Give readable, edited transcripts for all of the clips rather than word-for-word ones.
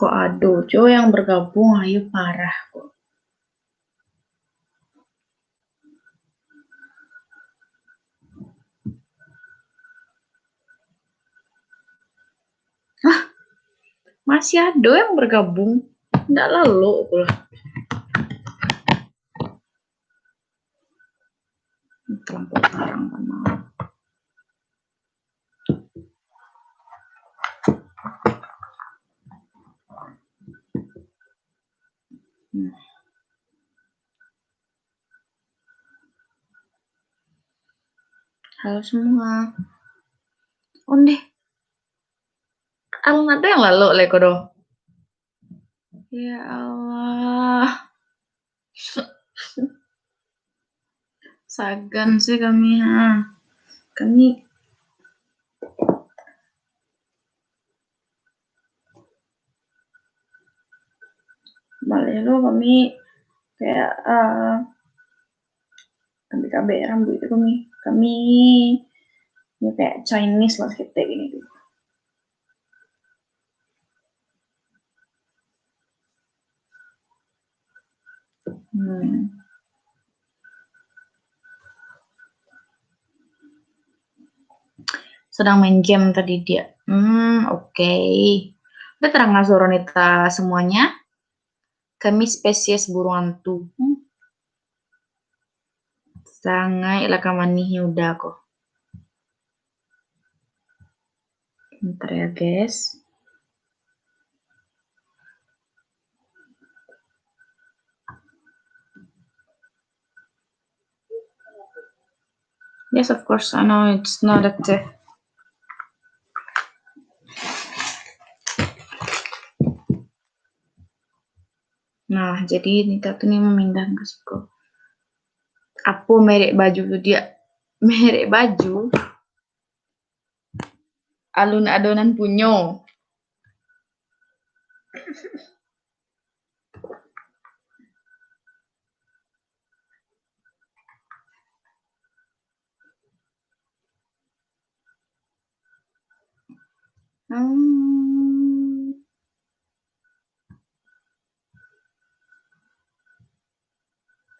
Kok aduh, Jo yang bergabung, ayo parah kok. Hah? Masih ada yang bergabung? Nggak lalu pula. Terlampau sekarang mana? Halo semua. Onde. Alun ada yang lalu leko do. Ya Allah. Sagan sih kami ha. Kami Malelo kami kayak kami rambut itu kami ini kayak Chinese lah kita gini tuh. Sedang main game tadi dia. Oke. Udah terang nggak suara Nita semuanya? Kami spesies burung hantu. Sangai lah kamanihnya udah kok. Bentar ya guys. Yes, of course. I know it's not active. Nah, jadi Nita tuh nih memindahkan ke siku. Apa merek baju tuh dia? Merek baju alun adonan punyo.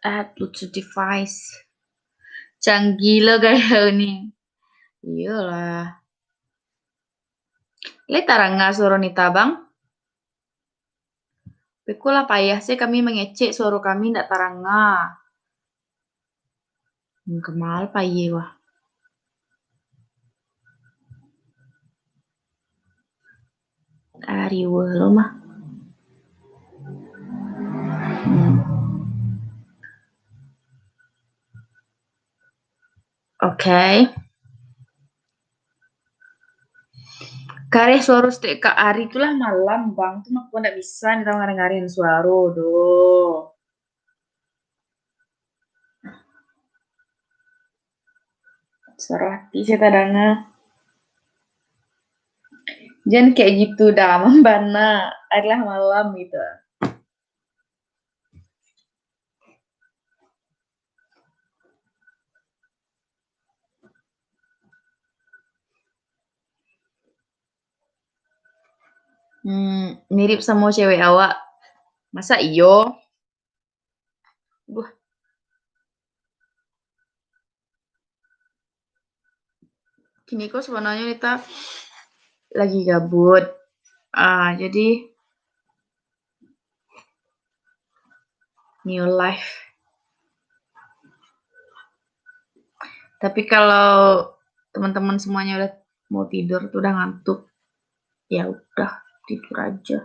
Add Bluetooth device. Canggih lo kayak nih. Iyalah. Lihat taranga suara Nita bang. Pekulah payah sih kami mengecek suara kami ndak taranga. Kemal payah wah. Ariwa lo mah. Oke. Kareh suara setiap Kak Ari itulah malam bang. Tuh aku nggak bisa nih tahu ngaring-ngaring suara doh. Suara hati saya tadanga. Jangan kayak gitu dah, membana. Adalah malam gitu. Mirip sama cewek awak. Masa iyo? Kini kok sebenarnya kita lagi gabut. Jadi new life. Tapi kalau teman-teman semuanya udah mau tidur, tuh udah ngantuk, ya udah tidur aja.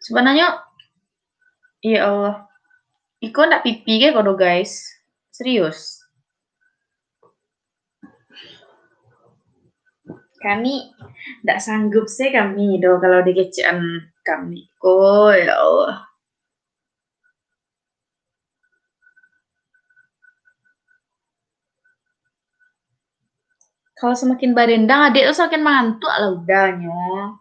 Sebenarnya, ya Allah, Iko ndak pipi kayak kodo guys, serius. Kami ndak sanggup sih kami do kalau dikecean kami. Oh ya Allah. Kalau semakin barendang adik tuh semakin mantuk lah udahnya.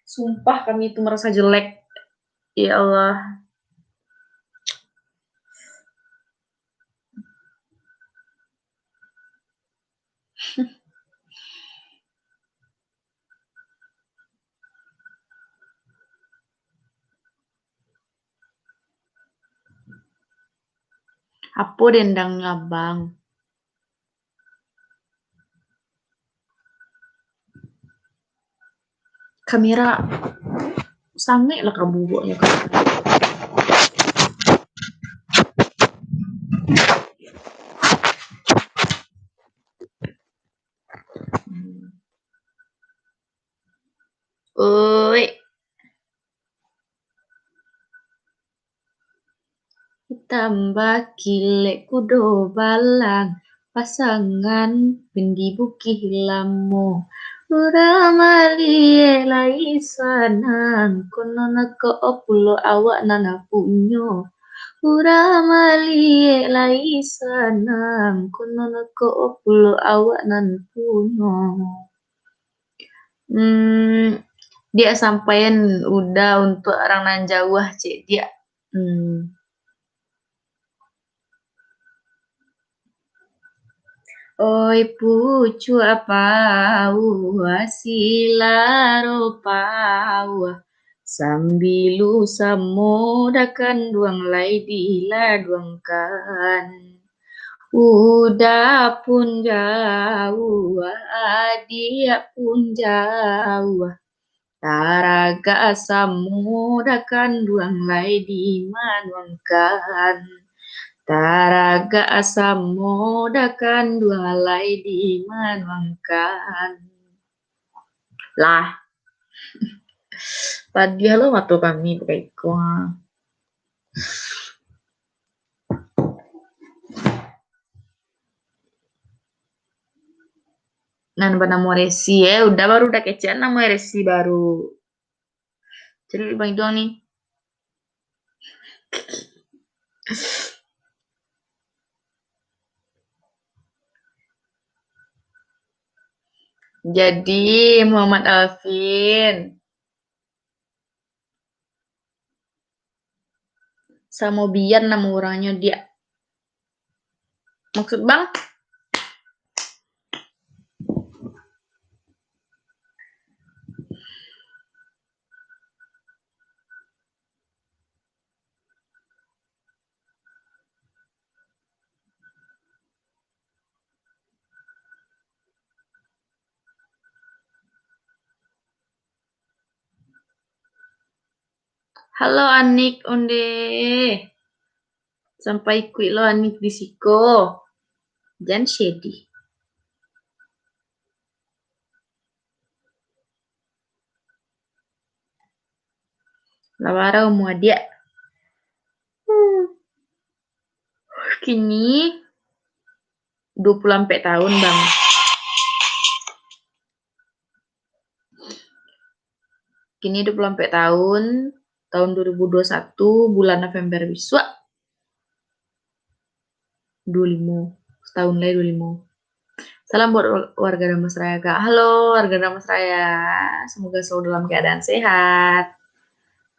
Sumpah kami itu merasa jelek. Ya Allah. Apa dendangnya bang? Kamera sange lah kabubuknya kan. Oi, tambah kilek kudo balang pasangan bendi bukih lamo. Uramalie lai sanang kono ko opulo awak nana punyo. Uramalie lai sanang kono ko opulo awak nana punyo. Dia sampaian udah untuk orang nan jauh cik dia. Oi pucu apau asilaro pau sambilu samodakan duang lai diladuangkan. Udah pun jauh, dia pun jauh. Taraga samodakan duang lai dimanuangkan. Taraga asam modakan dua lai dimanuangkan. Lah. Padi halo matu kami pakai ko. Nan nama resi udah baru udah kecian nama resi baru. Jadi bang doang nih. Jadi Muhammad Alvin sama Bian nama orangnya dia. Maksud bang? Halo Anik onde. Sampai kui lo Anik di siko. Jangan sedih. Lawara umur dia. Kini 20 tahun bang. Kini 20 tahun. Tahun 2021 bulan November biswa. 25. Setahun lagi 25. Salam buat warga Damasraya kak. Halo warga Damasraya. Semoga selalu dalam keadaan sehat.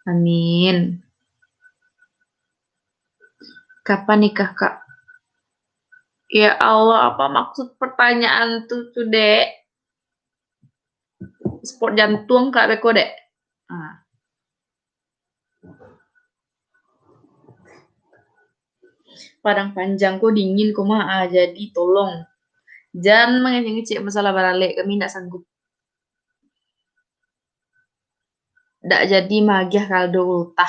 Amin. Kapan nikah kak? Ya Allah, apa maksud pertanyaan tuh dek? Sport jantung kak Beko dek. Padang panjang kok dingin kok mah jadi tolong jangan mengecek masalah barale kami tidak sanggup. Tidak jadi magiah kaldo ultah.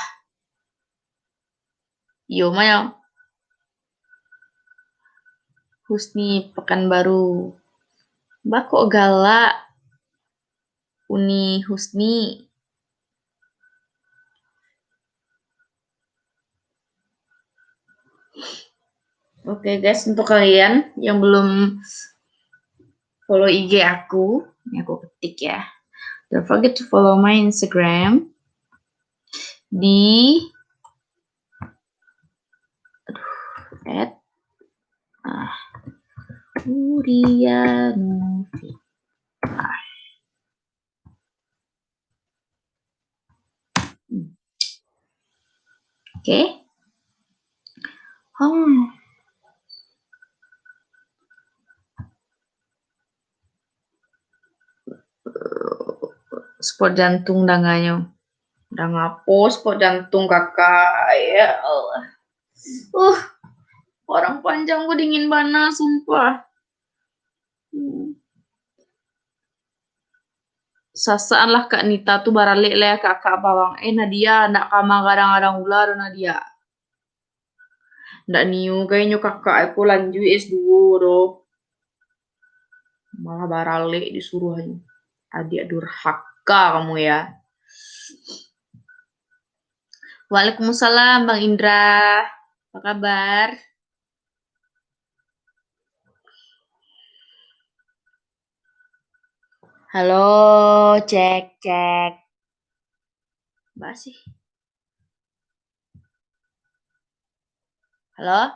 Yo maya Husni Pekanbaru. Mbak kok galak? Uni Husni. Oke guys, untuk kalian yang belum follow IG aku, ini aku ketik ya. Don't forget to follow my Instagram di @Urianovi. Oke. Hmm. Sport jantung dangannya. Udah ngapo sport jantung kakak. Ya Allah. Orang panjang gue dingin banget, sumpah. Sasaan lah Kak Nita tuh baralik lah kakak bawang. Nadia, ndak kama kadang-kadang ular Nadia. Ndak niu kayaknya kakak aku lanjut S2 doh. Malah baralik disuruh aja. Adik durhaka kamu ya. Waalaikumsalam Bang Indra. Apa kabar? Halo, cek cek. Mbak sih. Halo?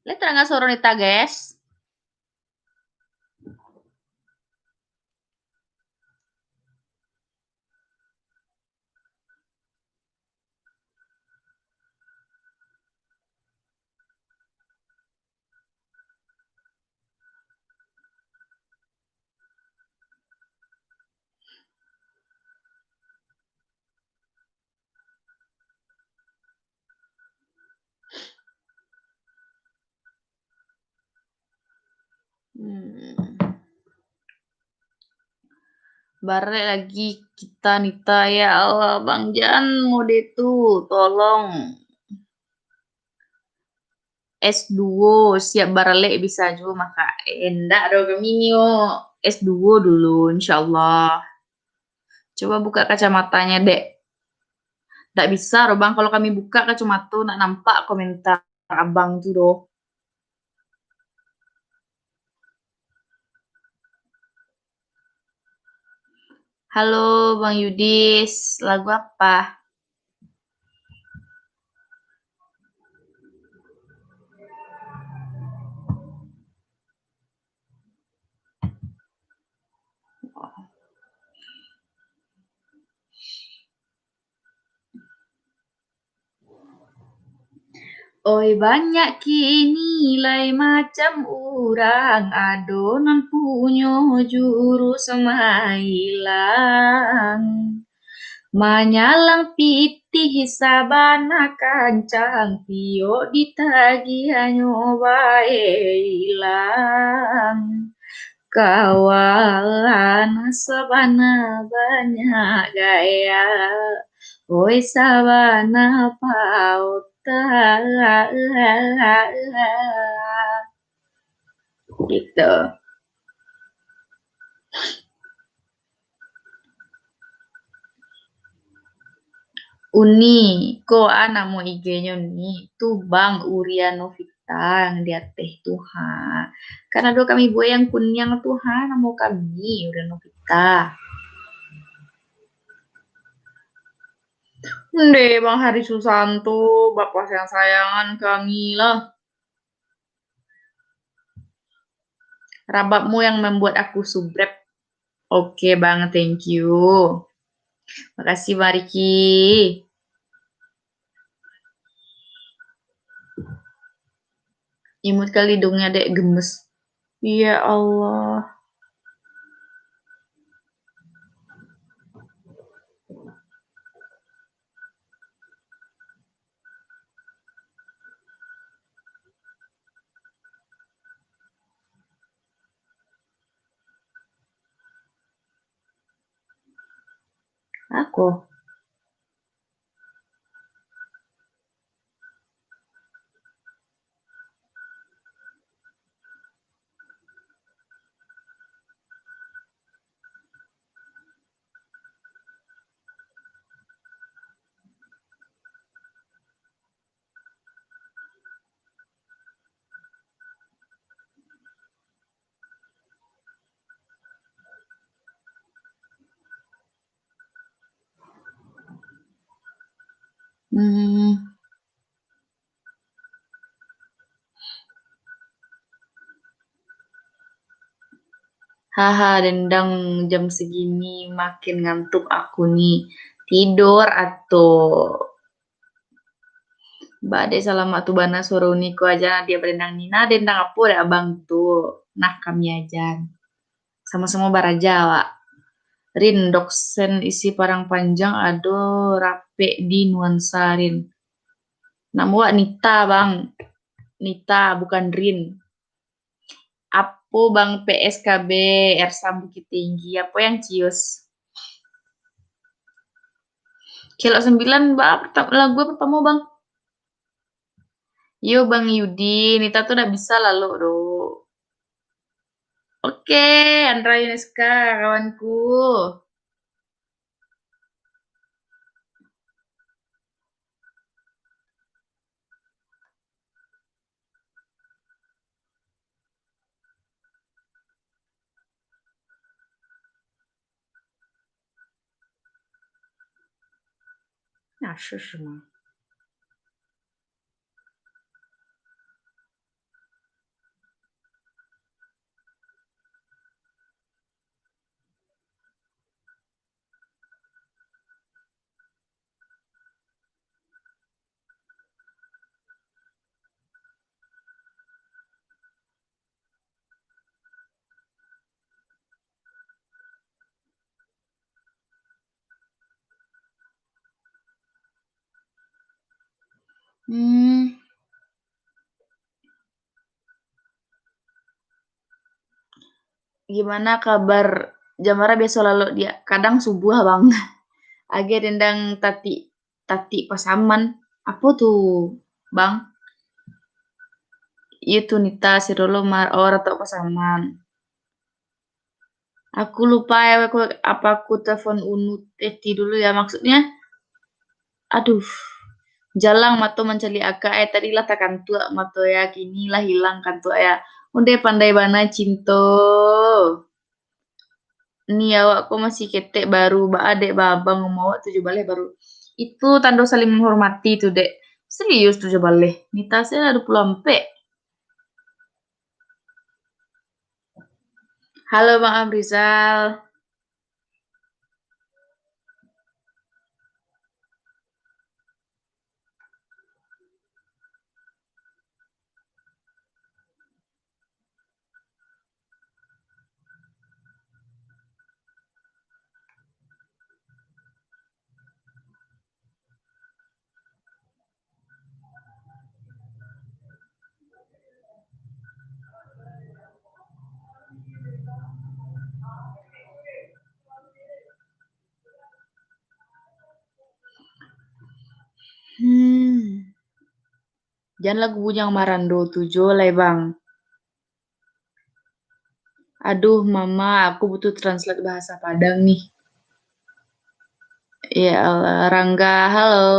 Lihat nggak suara Nita, guys? Bare lagi kita Nita ya Allah Bang Jan mode itu tolong S2 siap barale bisa juga maka endak do kami S2 dulu insyaallah. Coba buka kacamatanya dek. Ndak bisa do Bang kalau kami buka kacamata nak nampak komentar abang tuh do. Halo Bang Yudis, lagu apa? Oi banyak kini nilai macam urang adonan punyo juru semailang manyalang pitih sabana kancang tio ditagihanyo bae ilang kawalan sabana banyak gaya oi sabana pauta gitu. Uni, ko namo IG-nya nih, tuh Bang Urianovita yang dia teh tuh ha. Karena do kami buat yang kunyang tuh ha, namo kami Urianovita. Nde Bang Hari Susanto, bapak sayang sayangan kami lah. Rababmu yang membuat aku subrek. Oke Bang, thank you. Makasih Mariki. Imut kali hidungnya dek gemes. Ya Allah. Aku. Haha, dendang jam segini makin ngantuk aku nih. Tidur atau Bade salamat tu bana suruh niko aja dia berendang Nina dendang apa deh abang tuh. Nah kami aja. Sama-sama baraja, Wak. Rin, doksen isi parang panjang aduh rape di nuansa Rin. Nama Wak Nita, Bang. Nita, bukan Rin. Apa Bang PSKB Ersa Bukit Tinggi? Apa yang cius? Kilo 9, Bang. Lagu apa pertama, Bang? Yo, Bang Yudi. Nita tuh udah bisa lalu, Bro. Oke, Andra Yuneska, kawanku. Nah, semua. Hmm, gimana kabar Jamara biasa lalu dia kadang subuh bang age dendang tati tati pasaman apa tuh bang itu Nita si Rolo mar or atau pasaman aku lupa ya apa aku telepon Unut Eti dulu ya maksudnya aduh jalang mato mencari akak tadi lah takkan tua mato ya kini lah hilang kan tua ya udah pandai bana cinto nih awak aku masih ketek baru ba adek babang mau tujuh balik baru itu tanda saling menghormati tuh dek serius tujuh balik Nita saya ada pulang pe halo bang Abrizal jangan lagu Bujang Marando tujuh lah bang aduh mama aku butuh translate bahasa Padang nih ya Allah Rangga halo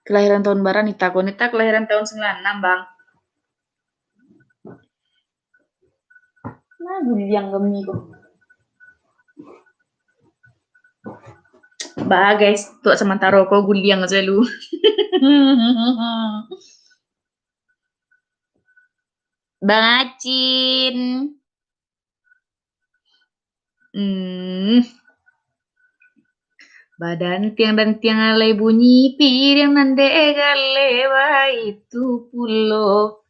kelahiran tahun baran Nita Nita kelahiran tahun 96 bang nah gue yang gemi kok bah guys tuh sementara kok guliang aja lu Bang Acin hmm badan tiang dan tiang alai bunyi piring nande galewa itu pulo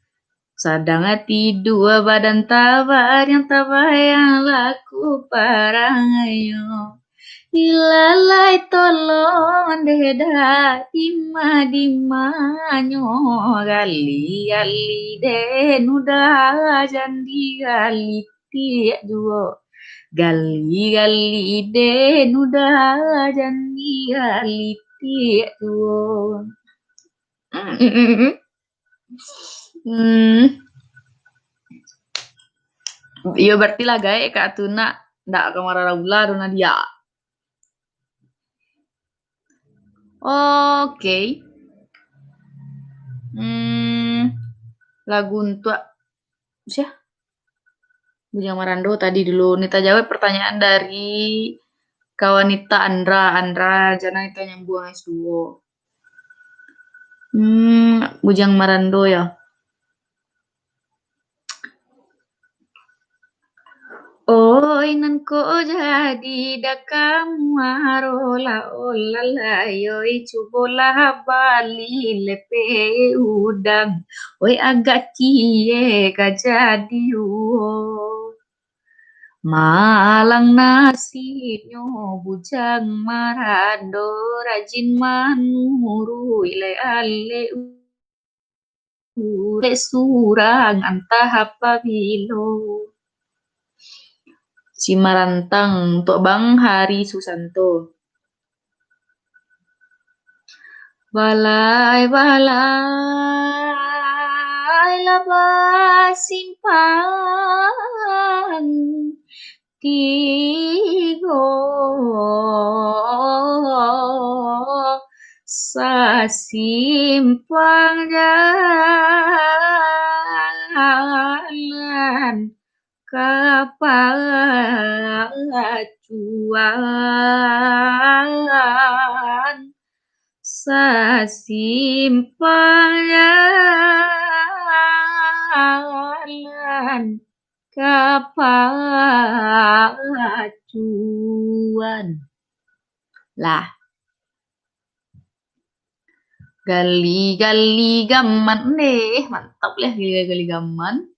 sadang hati dua badan tabar yang tabayang laku parangayo ilalai tolong deda ima dimanyo gali gali den udah jandi gali tiak duo gali gali den udah jandi gali tiak duo hmm iya berarti lah gae kak Tuna ndak kamar Raula dona dia oke hmm lagu untuk siapa Bujang Marando tadi dulu Nita jawab pertanyaan dari kawanita Andra jana Nita nyambung S2 Bujang Marando ya Oi nan ko jadi dakam marola olala yoi cubola bali lepe udang oi agak kie kajadi uo malang nasibnyo bujang marado rajin manuru ile ale ure surang antah apabilo Cimarantang untuk Bang Hari Susanto. Balai balai labas simpang tigo sa simpang jalan kepacuan sa simpang jalan kepacuan. Lah, gali-gali gaman deh, mantap lah gali-gali gaman.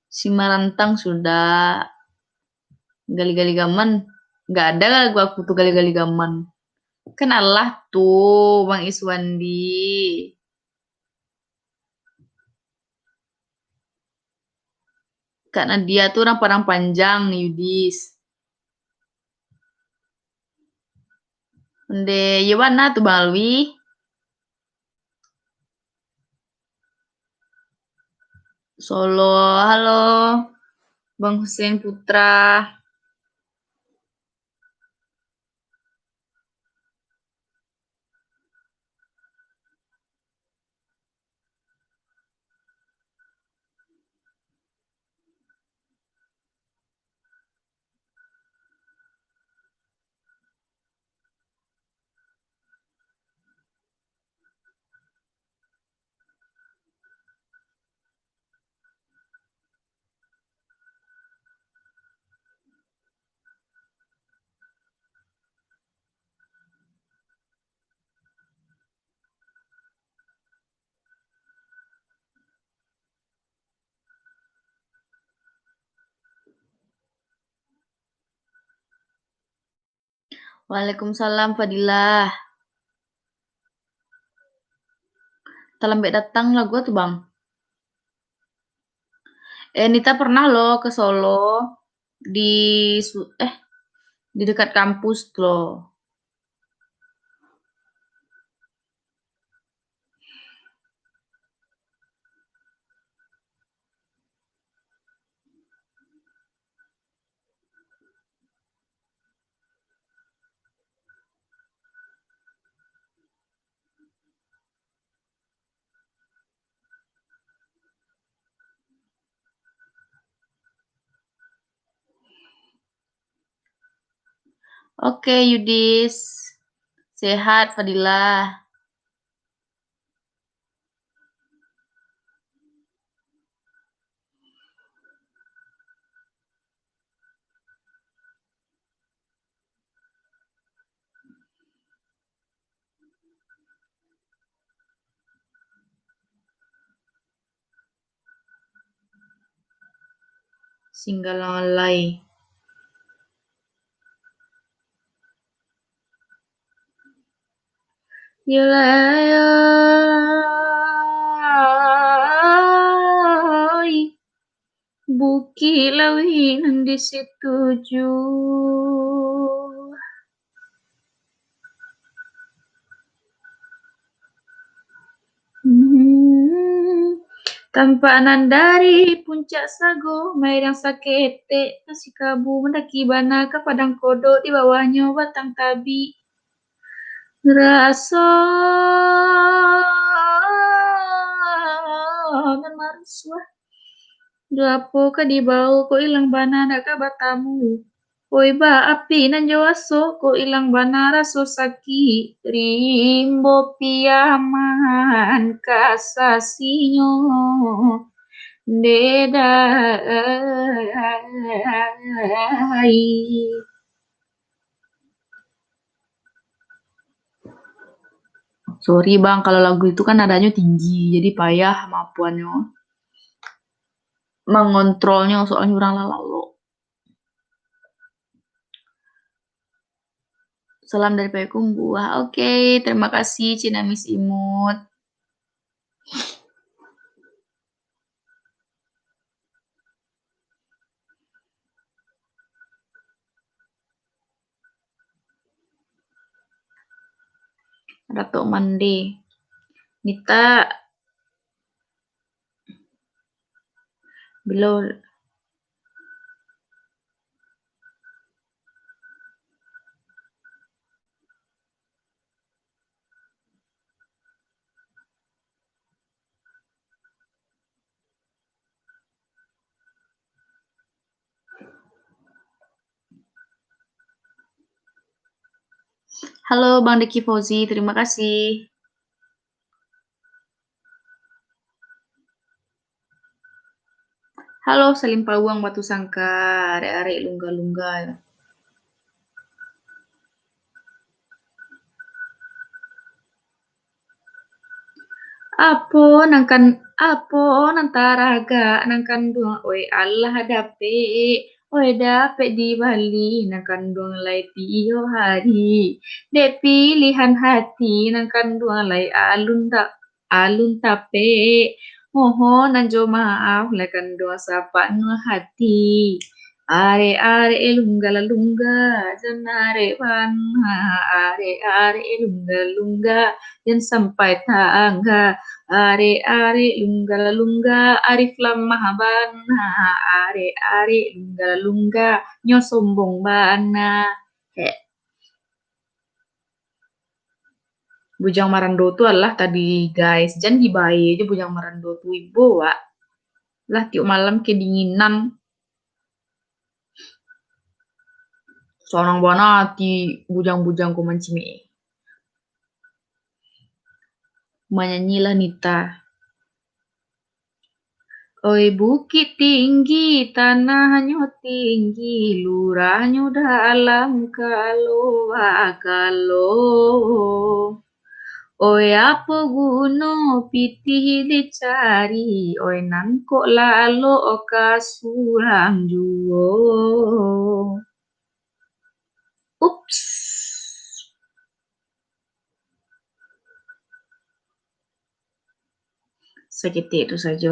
Simarantang sudah, gali-gali gaman nggak ada lagu aku tuh gali-gali gaman. Kan Allah tuh Bang Iswandi. Karena dia tuh orang Padang Panjang, Yudis. Ende, Yowana tuh Bang Alwi. Solo, halo. Bang Hussein Putra. Waalaikumsalam Fadilah. Talambek datang lah gua tuh Bang. Nita pernah loh ke Solo di di dekat kampus loh. Oke, Yudis. Sehat, Fadilah. Singgalalai. Yulai. Buki lawin di situju. Tampanan dari puncak sago, mairang sakete, nasi kabu mendaki bana ke padang kodo di bawahnya batang tabi. Ngerasa dan maruswah. Gapo ka di bau ko ilang bana na ka batamu. Oi ba api nan jawaso ko ilang bana raso saki. Rimbo piaman kasasinyo. dedai. Sorry bang, kalau lagu itu kan nadanya tinggi, jadi payah kemampuannya mengontrolnya, soalnya orang lalalo. Salam dari Payakumbuh. Oke, terima kasih Cina Miss Imut. Dato Mande. Nita, below. Halo Bang Deki Fauzi, terima kasih. Halo Salim Pawang Batu Sangka, arek-arek lungga-lungga. Apo nantaraga nangkan duang oi Allah dape oi dape di Bali nangkan duang lai pio hari de pilihan hati nangkan duang lai alun tape mohon anjo maaf lekan doa sapa hati are lungga lungga janare panha are lungga lungga dan sampai tangga are lungga lungga arif lamah bana are lungga lungga nyo sombong bana he Bujang Marando tu adalah tadi guys jangan dibayi aja Bujang Marando tu ibu wa lah tiap malam kedinginan seorang buana ti bujang-bujang ku mancime menyanyilah Nita. Oi bukit tinggi, tanahnya tinggi, lurahnya dalam kalau. Oi apa gunung pitih dicari, oi nan kok lalo oka surang juo. Ups. Sakit itu saja.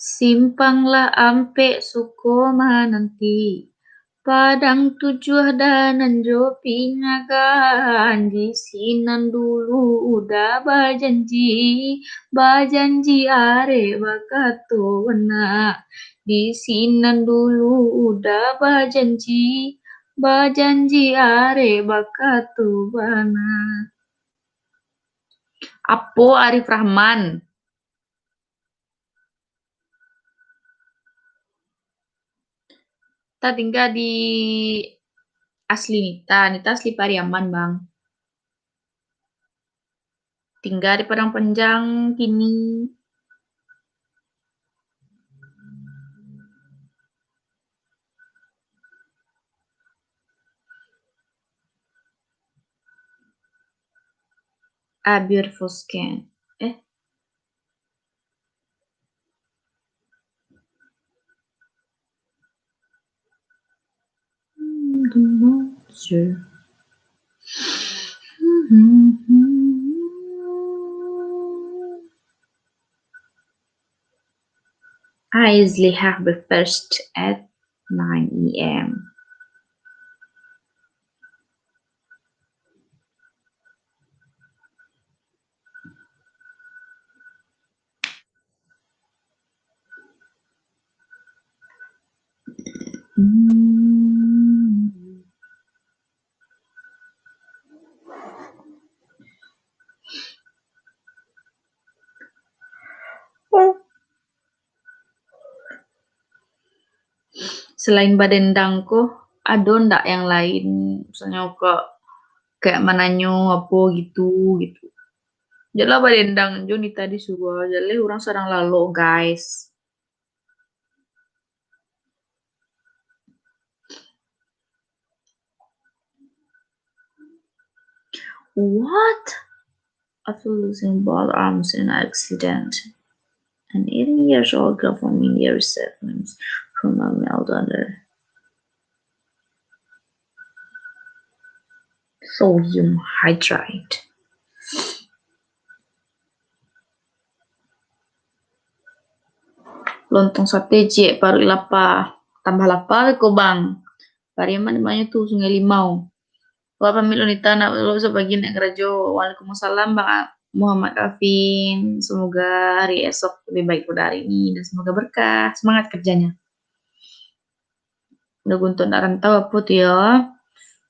Simpanglah ampe Sukoma nanti. Padang tujuh danan jopi ngagan di sinan dulu udah bajanji are bakato wena di sinan dulu udah bajanji are bakato wena. Apo Arif Rahman. Kita tinggal di asli Nita asli Pariaman bang. Tinggal di Padang Panjang kini. A beautiful skin. Sure. I usually have breakfast at 9 a.m. Selain Badendangku, ada ndak yang lain? Misalnya kayak Mananyo apa gitu gitu. Jala Badendang Joni tadi suruh jale orang sarang lalu guys. What? After losing both arms in an accident, an 18-year-old girl from India received from a male donor sodium hydride. Lontong sate cie paru ilapa tambah lapa ko bang. Pariaman namanya tuh Sungai Limau. Wa pamilon ni tanah lo sebagian yang kerajo. Waalaikumsalam Bang Muhammad Kafin. Semoga hari esok lebih baik pada hari ini dan semoga berkah. Semangat kerjanya. Udah guntur nak rantau apa tuh ya?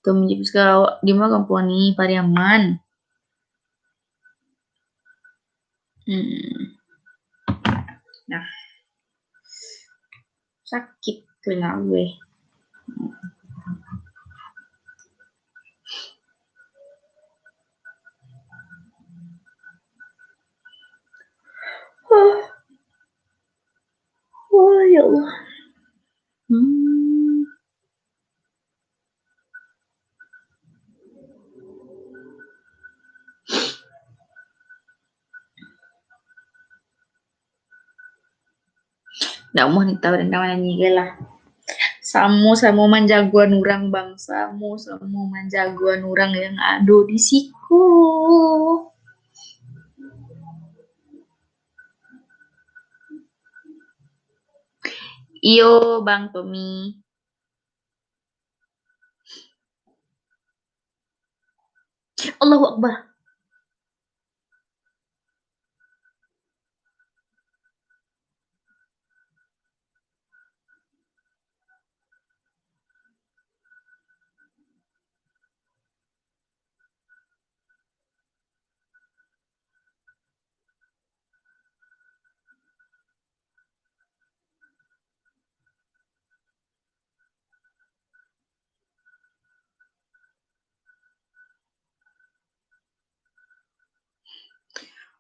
Tuh menjadi sekarang di mana kampung ni Pariaman. Nah, sakit telinga gue. Oh ya Allah. Nggak mau nih tahu dan nyanyi lah. Samu manjaguan urang bang. Samu manjaguan urang yang ada di siku. Iyo Bang Tommy. Allahu Akbar.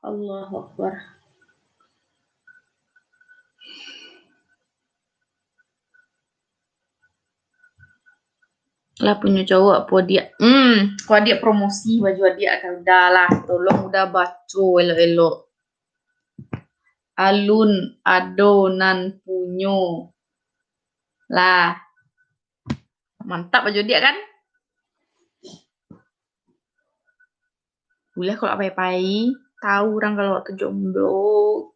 Allahu Akbar. Lah punya cowok apa dia? Kok dia promosi baju dia kan udah lah, tolong udah baca elok-elok. Alun adonan punyo. Lah. Mantap baju dia kan? Boleh kalau apa-apai, tahu orang kalau waktu jomblo.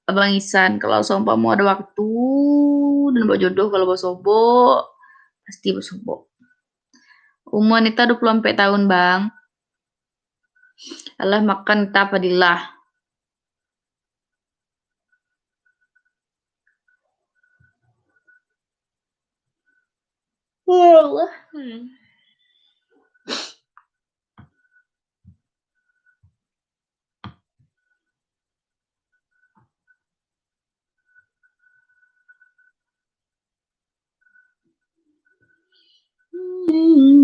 Abang Isan, kalau seumpama ada waktu dan buat jodoh kalau bersobo, pasti bersobo. Umur Nita 24 tahun, Bang. Allah makan Nita padilah. Allah.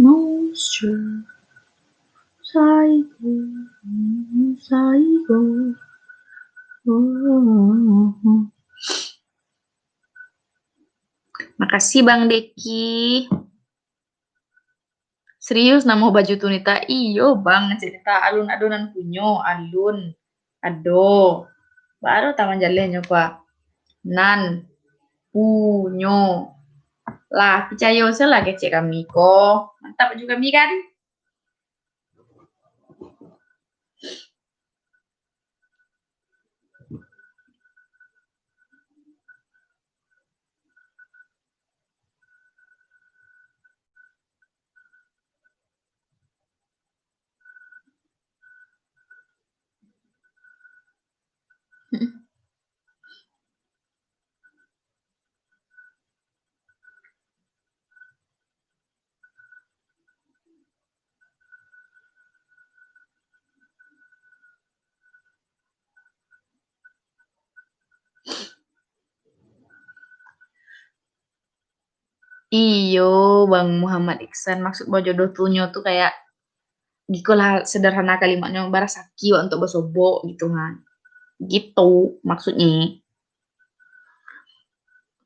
Monster. Psycho. Psycho. Makasih Bang Deki. Serius nama baju tunita? Iyo Bang, cerita alun adonan punyo, alun. Ado. Baru taman jalan nyoba. Nan. Punyo. Lah, percaya lah kecek kami ko. Mantap juga kami kan? Iyo, Bang Muhammad Iksan, maksud bojodoh tunyo tuh kayak gikolah sederhana kalimatnya barasaki wa untuk basobo gitu kan. Gitu maksudnya.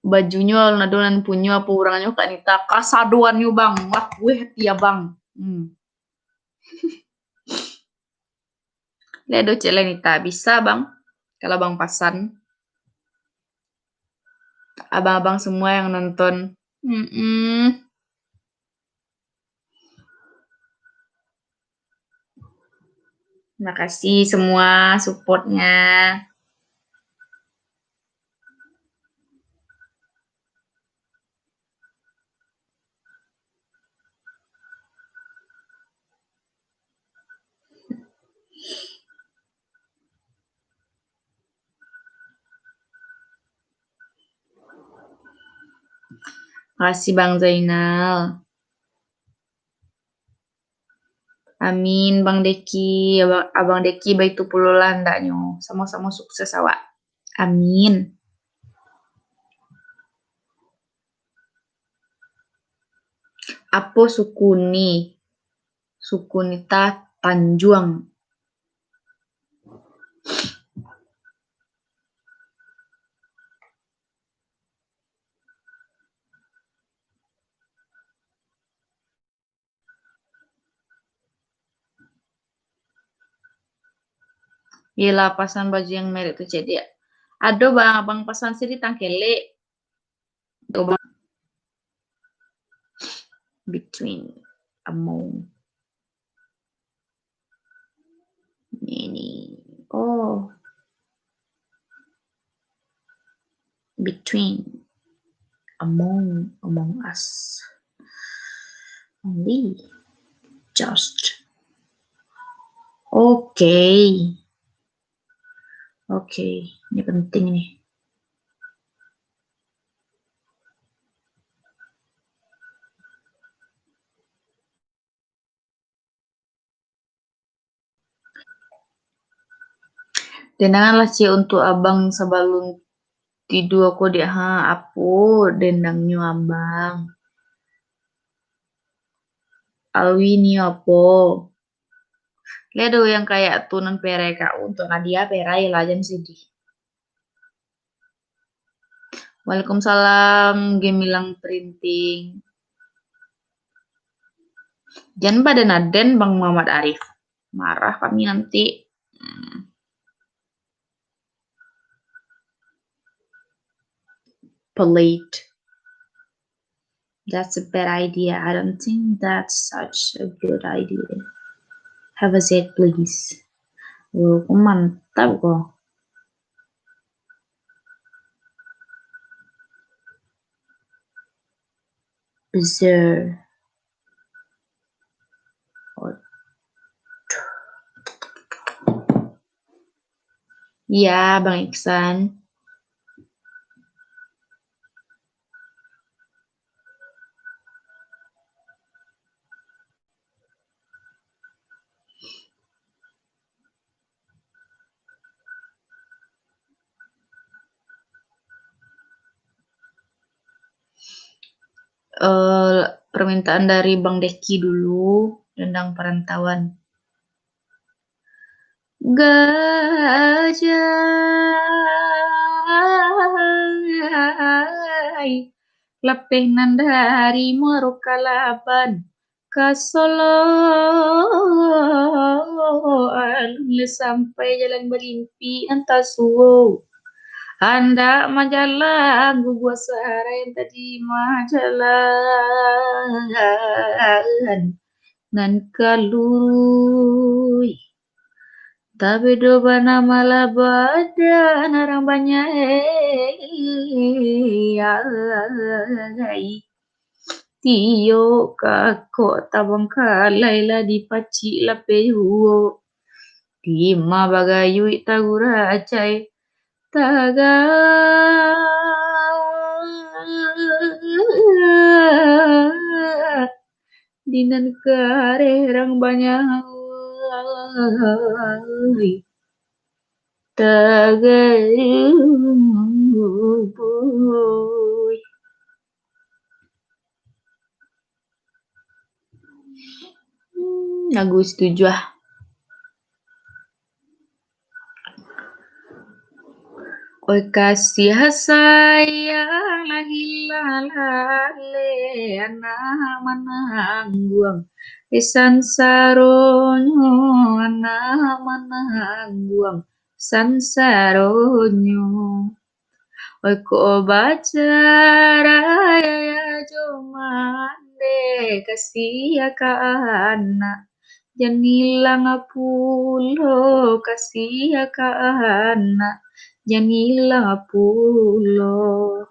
Bajunya alun-alun punyo apa urangannya Kak Nita kasaduannya Bang. Wah, gue ya Bang. Ledo Cek Lenita bisa Bang. Kalau Bang pasan. Abang-abang semua yang nonton. Terima kasih semua supportnya. Makasih Bang Zainal. Amin Bang Deki, Abang Deki baik tu pulolan nyo. Sama-sama sukses awak. Amin. Apo sukuni? Sukunita Tanjuang. Yelah pasan baju yang merek tuh jadi. Aduh Bang, abang pasan siri tangkele. Tuh Bang. Between among ini. Oh. Between among us. Only. Just. Oke. Oke, ini penting nih. Dendanganlah Ci untuk abang sebelum tidur aku dia apa dendangnya abang. Alwi ni apa? Ledo yang kayak tunan pereka untuk Nadia perai lah jangan sedih. Waalaikumsalam gemilang printing. Jangan pada naden Bang Muhammad Arif. Marah kami nanti. Polite. That's a bad idea. I don't think that's such a good idea. Have a seat, please. Mantap kok. Bizarre. Iya, Bang Iksan. Permintaan dari Bang Deki dulu, dendang perantauan. Gajah lepeh nandari merukalaban kasolo alun sampai jalan berlimpi antasuo. Anda majalah gua sehara yang tadi majalah nan kalui tapi doba nama labada narang banyak tiyo kako tabang kalailah dipaci lapehuo lima bagayu tagura acai taga dinan karerang banyak taga Lagu setuju ah. Oi kasih sayang lahilale anak manangguang isan saronyo anak manangguang san saronyo. Oi ko baca raya jomande kasih ka anak janilang pulo kasih ka anak janilang pulo.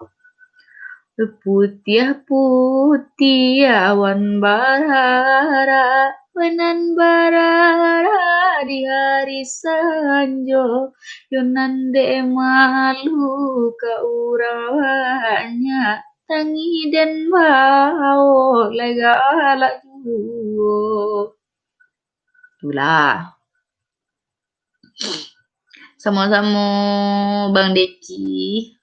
Putih awan barara wenan barara di hari sanjo yonande malu ka urawanya tangi dan mau lega ala juo. Itulah. Sama-sama Bang Deki.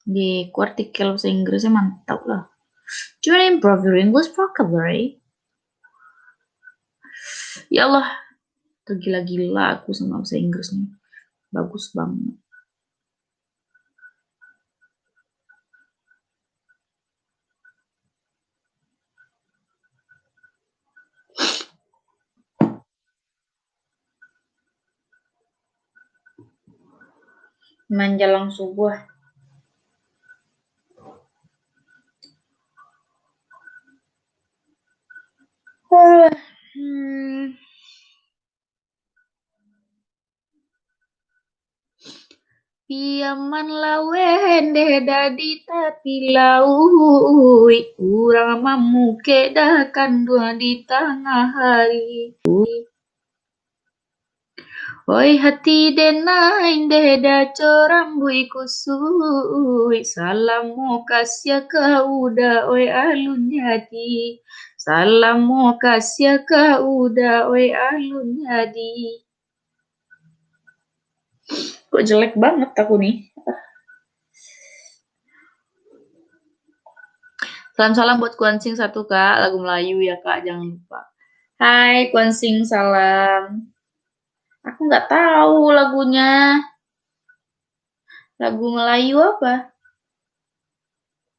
Di artikel bahasa Inggrisnya mantap lah. To improve your English vocabulary. Ya Allah, tergila-gila aku sama bahasa Inggrisnya. Bagus banget. Menjelang subuh. Piaman lawende dadi tapi laui urang mamuke dakan dua di tengah hari. Oi hati denain deda corambui kusui salam mo kasya ka uda oi alun jadi salam mo kasya ka uda oi alun jadi. Kok jelek banget aku nih. Salam-salam buat Kuansing satu Kak, lagu Melayu ya Kak, jangan lupa. Hai Kuansing, salam. Aku nggak tahu lagunya. Lagu Melayu apa?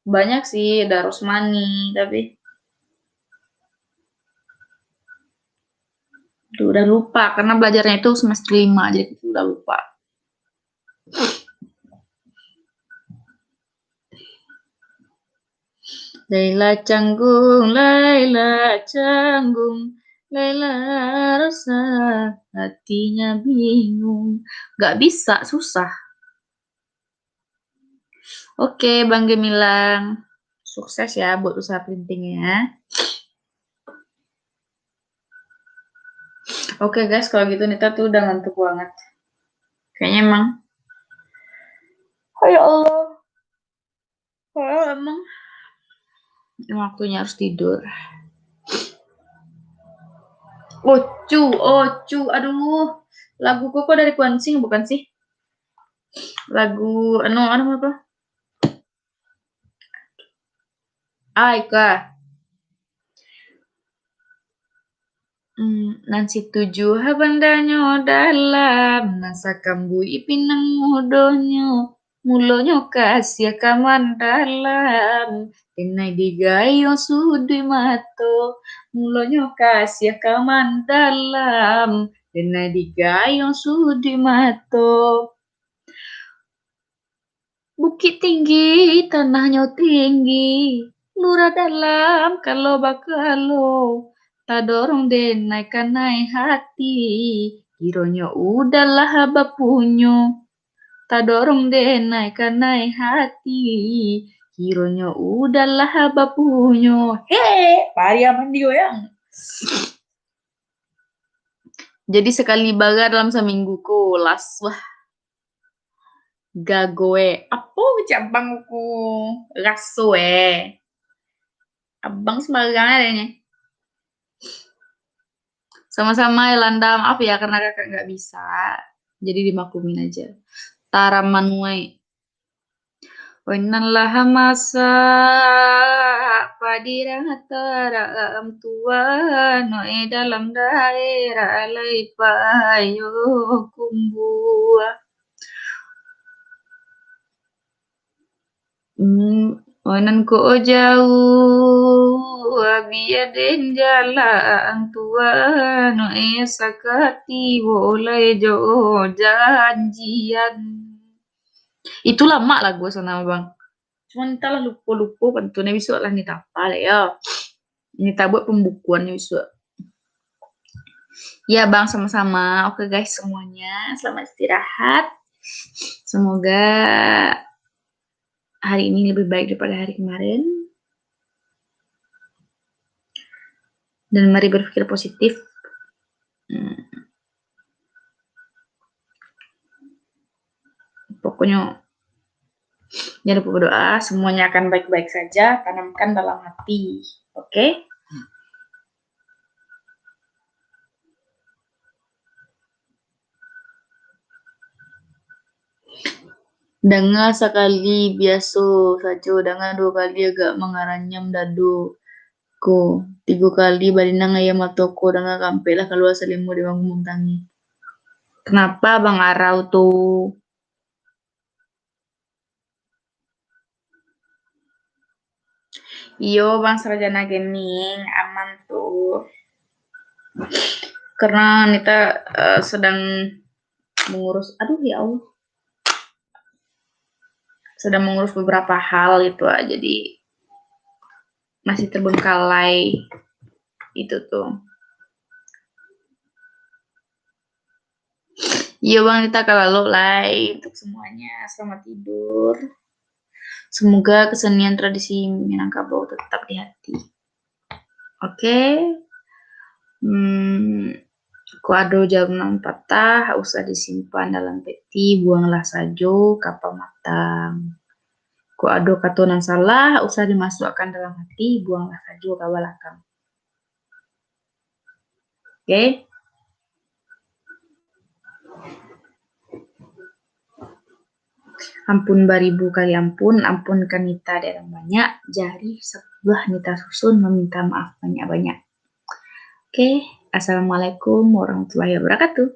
Banyak sih, ada Rosmani, tapi udah lupa karena belajarnya itu semester 5, jadi udah lupa. Laila canggung, Laila rasa hatinya bingung. Gak bisa, susah. Oke, Bang Gemilang. Sukses ya buat usaha printingnya. Oke guys, kalau gitu Nita tuh udah ngantuk banget. Kayaknya emang. Oh ya Allah. Oh emang. Waktunya harus tidur. Ocu. Aduh. Lagu kok dari Kuansing bukan sih? Lagu apa? Aika. Nansi tujuh habandanya dalam nasa kambu ipinang mudonyo mulonyo kasih kaman dalam inai digayo sudi mato mulonyo kasih kaman dalam inai digayo sudi mato. Bukit tinggi tanahnya tinggi lurah dalam kalau bakalo tadorong den naikkan hati kironyo udahlah bapunyo tadorong den naikkan hati kironyo udahlah bapunyo pariaman digoyang. Jadi sekali baga dalam seminggu las wah gagoe apa cabangku rasoe abang sembarangan adanya. Sama-sama Yolanda, maaf ya karena kakak nggak bisa. Jadi dimaklumin aja. Tara Manuai. Wainallah masa padira tara tua noe dalam daerah alai payo kumbua. Onan ko jauh abiaden jalan tua noe sakati boleh jo janjian. Itu lama lah gue sama bang. Cuman entahlah lupa-lupa pentunya besok lah nih tapal ya. Ini buat pembukuan besok. Ya bang sama-sama. Oke guys semuanya. Selamat istirahat. Semoga hari ini lebih baik daripada hari kemarin. Dan mari berpikir positif. Pokoknya jangan lupa berdoa. Semuanya akan baik-baik saja. Tanamkan dalam hati. Oke? Dengar sekali biasa saja, dengar 2 kali agak mengaranyam dadu ko 3 kali balinang ayam matoko dengar kampelah keluar selimut di bangun tangi. Kenapa Bang Arau tuh? Iyo Bang Sarjana Gening aman tuh. Karena Nita sedang mengurus, aduh ya Allah. Sedang mengurus beberapa hal itu aja, jadi masih terbengkalai itu tuh. Iya Bang Nita kalau lai untuk semuanya selamat tidur. Semoga kesenian tradisi Minangkabau tetap di hati. Oke. Kuado jarum patah, usah disimpan dalam peti, buanglah sajo kapal matang. Kuado katonan salah, usah dimasukkan dalam hati, buanglah sajo kabalakang. Oke? Ampun baribu kali ampun kanita ada yang banyak, jari sebuah nita susun meminta maaf banyak-banyak. Oke, assalamualaikum warahmatullahi wabarakatuh.